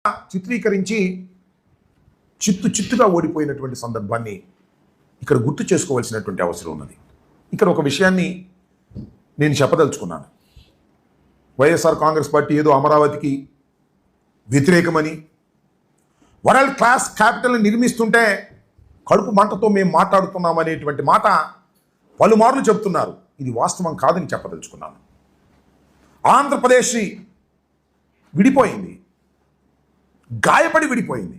చిత్రీకరించి చిత్తుగా ఓడిపోయినటువంటి సందర్భాన్ని ఇక్కడ గుర్తు చేసుకోవాల్సినటువంటి అవసరం ఉన్నది. ఇక్కడ ఒక విషయాన్ని నేను చెప్పదలుచుకున్నాను. వైఎస్ఆర్ కాంగ్రెస్ పార్టీ ఏదో అమరావతికి వ్యతిరేకమని, వరల్డ్ క్లాస్ క్యాపిటల్ని నిర్మిస్తుంటే కడుపు మంటతో మేము మాట్లాడుతున్నామనేటువంటి మాట పలుమార్లు చెబుతున్నారు. ఇది వాస్తవం కాదని చెప్పదలుచుకున్నాను. ఆంధ్రప్రదేశ్ విడిపోయింది, గాయపడి విడిపోయింది.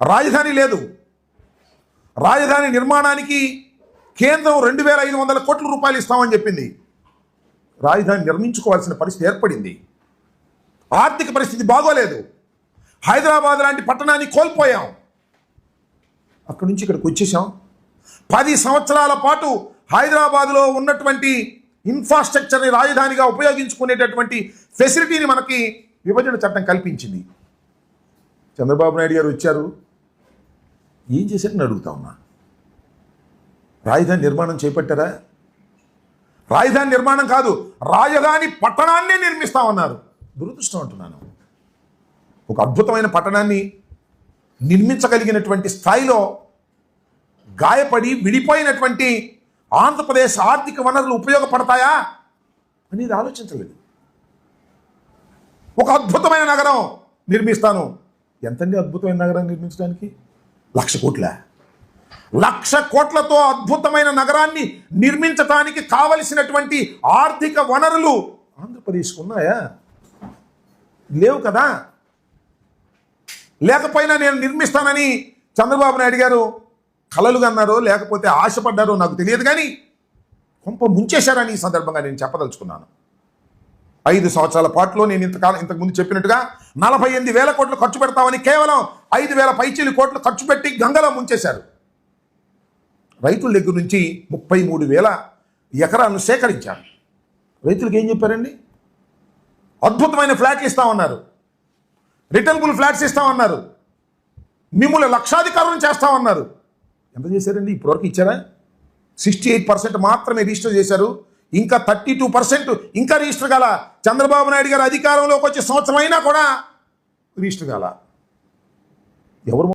రాజధాని లేదు. రాజధాని నిర్మాణానికి కేంద్రం 2,500 కోట్ల రూపాయలు ఇస్తామని చెప్పింది. రాజధాని నిర్మించుకోవాల్సిన పరిస్థితి ఏర్పడింది. ఆర్థిక పరిస్థితి బాగోలేదు. హైదరాబాద్ లాంటి పట్టణాన్ని కోల్పోయాం. అక్కడి నుంచి ఇక్కడికి వచ్చేసాం. 10 సంవత్సరాల పాటు హైదరాబాద్లో ఉన్నటువంటి ఇన్ఫ్రాస్ట్రక్చర్ని రాజధానిగా ఉపయోగించుకునేటటువంటి ఫెసిలిటీని మనకి విభజన చట్టం కల్పించింది. చంద్రబాబు నాయుడు గారు వచ్చారు, ఏం చేశారని అడుగుతా ఉన్నా. రాజధాని నిర్మాణం చేపట్టారా? రాజధాని నిర్మాణం కాదు, రాజధాని పట్టణాన్నే నిర్మిస్తామన్నారు. దురదృష్టం అంటున్నాను. ఒక అద్భుతమైన పట్టణాన్ని నిర్మించగలిగినటువంటి స్థాయిలో గాయపడి విడిపోయినటువంటి ఆంధ్రప్రదేశ్ ఆర్థిక వనరులు ఉపయోగపడతాయా అనేది ఆలోచించలేదు. ఒక అద్భుతమైన నగరం నిర్మిస్తాను. ఎంతండి అద్భుతమైన నగరం నిర్మించడానికి? 1,00,000 కోట్ల. 1,00,000 కోట్లతో అద్భుతమైన నగరాన్ని నిర్మించడానికి కావలసినటువంటి ఆర్థిక వనరులు ఆంధ్రప్రదేశ్కు ఉన్నాయా? లేవు కదా. లేకపోయినా నేను నిర్మిస్తానని చంద్రబాబు నాయుడు గారు కలలుగా అన్నారో లేకపోతే ఆశపడ్డారో నాకు తెలియదు, కానీ కొంప ముంచేశారని ఈ సందర్భంగా నేను చెప్పదలుచుకున్నాను. 5 సంవత్సరాల పాటులో నేను ఇంతకుముందు చెప్పినట్టుగా 48,000 కోట్లు ఖర్చు పెడతామని కేవలం 5,000 పైచీలు కోట్లు ఖర్చు పెట్టి గంగలో ముంచేశారు. రైతుల దగ్గర నుంచి 33,000 ఎకరాలను సేకరించారు. రైతులకు ఏం చెప్పారండి? అద్భుతమైన ఫ్లాట్లు ఇస్తామన్నారు, రిటర్నబుల్ ఫ్లాట్స్ ఇస్తామన్నారు, మిమ్మల్ని లక్షాధికారులను చేస్తామన్నారు. ఎంత చేశారండి? ఇప్పటివరకు ఇచ్చారా? 68% మాత్రమే రిజిస్టర్ చేశారు. ఇంకా 32% ఇంకా రిజిస్టర్ కాల. చంద్రబాబు నాయుడు గారు అధికారంలోకి వచ్చే సంవత్సరం అయినా కూడా రిజిస్టర్ కాల. ఎవరు